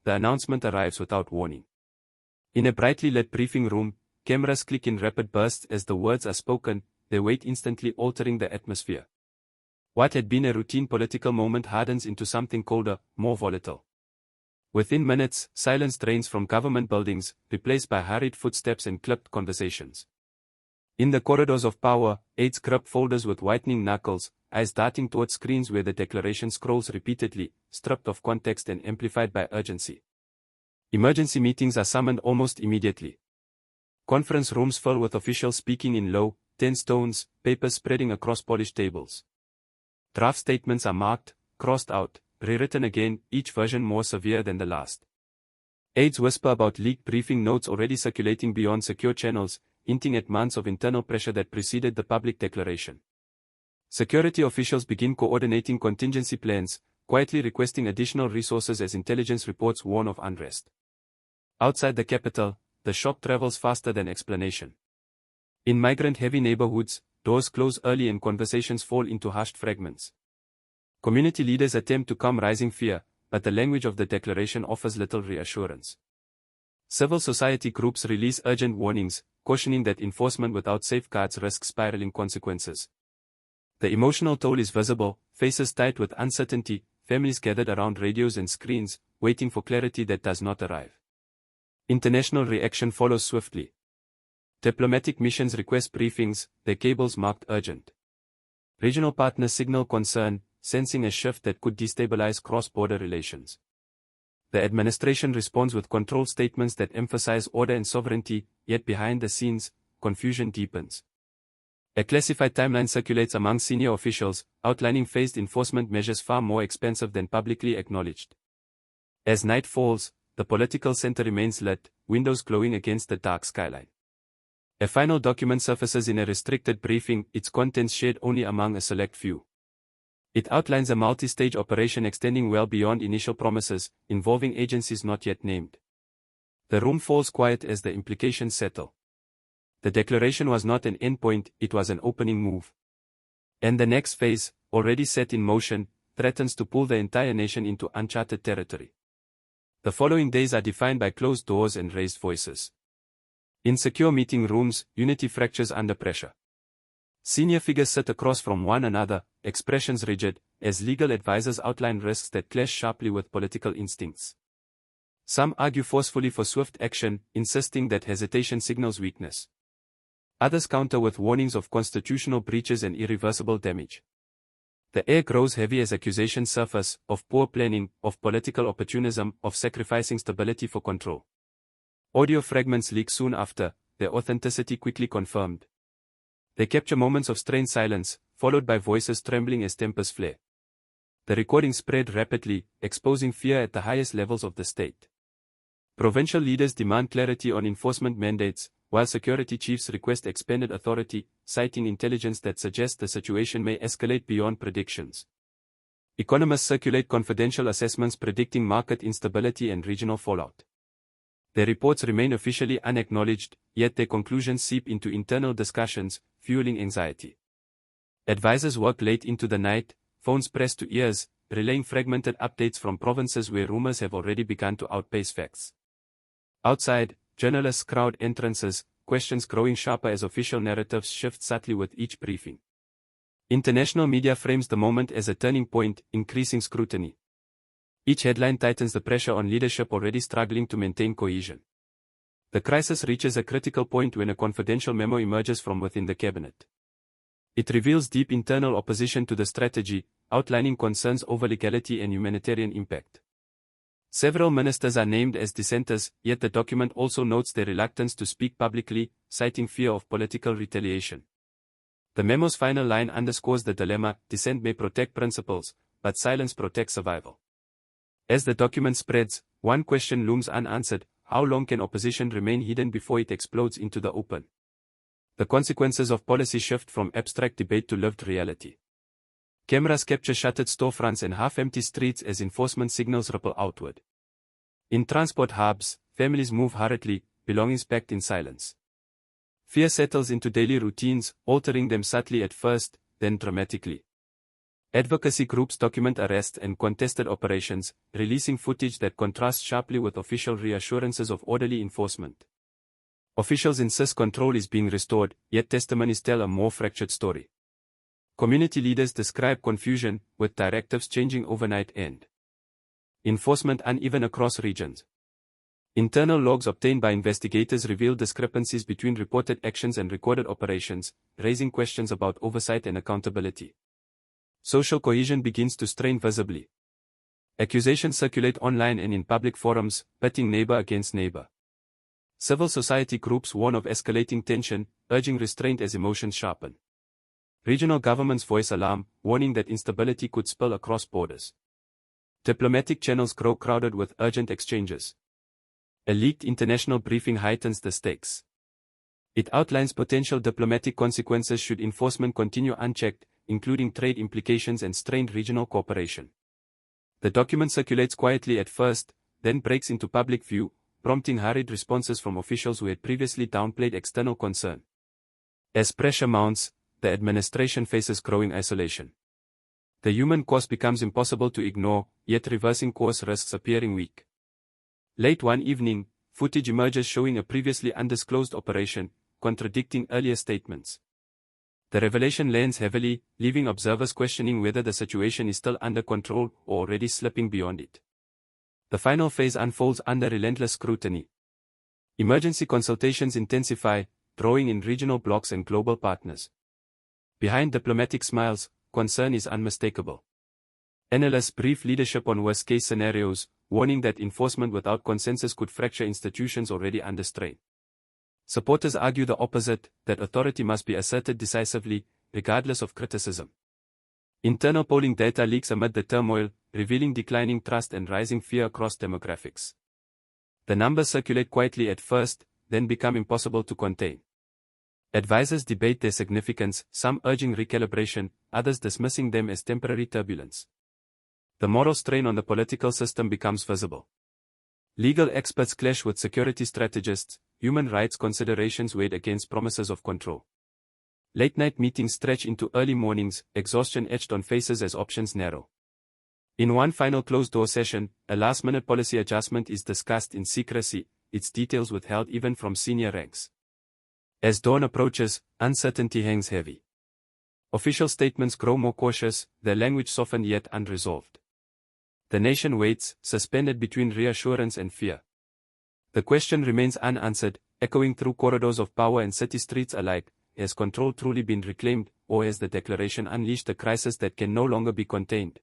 the announcement arrives without warning. In a brightly lit briefing room, cameras click in rapid bursts as the words are spoken, their weight instantly altering the atmosphere. What had been a routine political moment hardens into something colder, more volatile. Within minutes, silence drains from government buildings, replaced by hurried footsteps and clipped conversations. In the corridors of power, aides grip folders with whitening knuckles, eyes darting towards screens where the declaration scrolls repeatedly, stripped of context and amplified by urgency. Emergency meetings are summoned almost immediately. Conference rooms fill with officials speaking in low, tense tones, papers spreading across polished tables. Draft statements are marked, crossed out, rewritten again, each version more severe than the last. Aides whisper about leaked briefing notes already circulating beyond secure channels, hinting at months of internal pressure that preceded the public declaration. Security officials begin coordinating contingency plans, quietly requesting additional resources as intelligence reports warn of unrest. Outside the capital, the shock travels faster than explanation. In migrant-heavy neighborhoods, doors close early and conversations fall into hushed fragments. Community leaders attempt to calm rising fear, but the language of the declaration offers little reassurance. Civil society groups release urgent warnings, cautioning that enforcement without safeguards risks spiraling consequences. The emotional toll is visible, faces tight with uncertainty, families gathered around radios and screens, waiting for clarity that does not arrive. International reaction follows swiftly. Diplomatic missions request briefings, their cables marked urgent. Regional partners signal concern, sensing a shift that could destabilize cross-border relations. The administration responds with controlled statements that emphasize order and sovereignty, yet behind the scenes, confusion deepens. A classified timeline circulates among senior officials, outlining phased enforcement measures far more expensive than publicly acknowledged. As night falls, the political center remains lit, windows glowing against the dark skyline. A final document surfaces in a restricted briefing, its contents shared only among a select few. It outlines a multi-stage operation extending well beyond initial promises, involving agencies not yet named. The room falls quiet as the implications settle. The declaration was not an endpoint, it was an opening move. And the next phase, already set in motion, threatens to pull the entire nation into uncharted territory. The following days are defined by closed doors and raised voices. In secure meeting rooms, unity fractures under pressure. Senior figures sit across from one another, expressions rigid, as legal advisors outline risks that clash sharply with political instincts. Some argue forcefully for swift action, insisting that hesitation signals weakness. Others counter with warnings of constitutional breaches and irreversible damage. The air grows heavy as accusations surface, of poor planning, of political opportunism, of sacrificing stability for control. Audio fragments leak soon after, their authenticity quickly confirmed. They capture moments of strained silence, followed by voices trembling as tempers flare. The recording spread rapidly, exposing fear at the highest levels of the state. Provincial leaders demand clarity on enforcement mandates, while security chiefs request expanded authority, citing intelligence that suggests the situation may escalate beyond predictions. Economists circulate confidential assessments predicting market instability and regional fallout. Their reports remain officially unacknowledged, yet their conclusions seep into internal discussions, fueling anxiety. Advisors work late into the night, phones pressed to ears, relaying fragmented updates from provinces where rumors have already begun to outpace facts. Outside, journalists crowd entrances, questions growing sharper as official narratives shift subtly with each briefing. International media frames the moment as a turning point, increasing scrutiny. Each headline tightens the pressure on leadership already struggling to maintain cohesion. The crisis reaches a critical point when a confidential memo emerges from within the cabinet. It reveals deep internal opposition to the strategy, outlining concerns over legality and humanitarian impact. Several ministers are named as dissenters, yet the document also notes their reluctance to speak publicly, citing fear of political retaliation. The memo's final line underscores the dilemma: dissent may protect principles, but silence protects survival. As the document spreads, one question looms unanswered: how long can opposition remain hidden before it explodes into the open? The consequences of policy shift from abstract debate to lived reality. Cameras capture shuttered storefronts and half-empty streets as enforcement signals ripple outward. In transport hubs, families move hurriedly, belongings packed in silence. Fear settles into daily routines, altering them subtly at first, then dramatically. Advocacy groups document arrests and contested operations, releasing footage that contrasts sharply with official reassurances of orderly enforcement. Officials insist control is being restored, yet testimonies tell a more fractured story. Community leaders describe confusion, with directives changing overnight and enforcement uneven across regions. Internal logs obtained by investigators reveal discrepancies between reported actions and recorded operations, raising questions about oversight and accountability. Social cohesion begins to strain visibly. Accusations circulate online and in public forums, pitting neighbor against neighbor. Civil society groups warn of escalating tension, urging restraint as emotions sharpen. Regional governments voice alarm, warning that instability could spill across borders. Diplomatic channels grow crowded with urgent exchanges. A leaked international briefing heightens the stakes. It outlines potential diplomatic consequences should enforcement continue unchecked, including trade implications and strained regional cooperation. The document circulates quietly at first, then breaks into public view, prompting hurried responses from officials who had previously downplayed external concern. As pressure mounts, the administration faces growing isolation. The human cost becomes impossible to ignore, yet reversing course risks appearing weak. Late one evening, footage emerges showing a previously undisclosed operation, contradicting earlier statements. The revelation lands heavily, leaving observers questioning whether the situation is still under control or already slipping beyond it. The final phase unfolds under relentless scrutiny. Emergency consultations intensify, drawing in regional blocs and global partners. Behind diplomatic smiles, concern is unmistakable. Analysts brief leadership on worst-case scenarios, warning that enforcement without consensus could fracture institutions already under strain. Supporters argue the opposite, that authority must be asserted decisively, regardless of criticism. Internal polling data leaks amid the turmoil, revealing declining trust and rising fear across demographics. The numbers circulate quietly at first, then become impossible to contain. Advisors debate their significance, some urging recalibration, others dismissing them as temporary turbulence. The moral strain on the political system becomes visible. Legal experts clash with security strategists, human rights considerations weighed against promises of control. Late-night meetings stretch into early mornings, exhaustion etched on faces as options narrow. In one final closed-door session, a last-minute policy adjustment is discussed in secrecy, its details withheld even from senior ranks. As dawn approaches, uncertainty hangs heavy. Official statements grow more cautious, their language softened yet unresolved. The nation waits, suspended between reassurance and fear. The question remains unanswered, echoing through corridors of power and city streets alike. Has control truly been reclaimed, or has the declaration unleashed a crisis that can no longer be contained?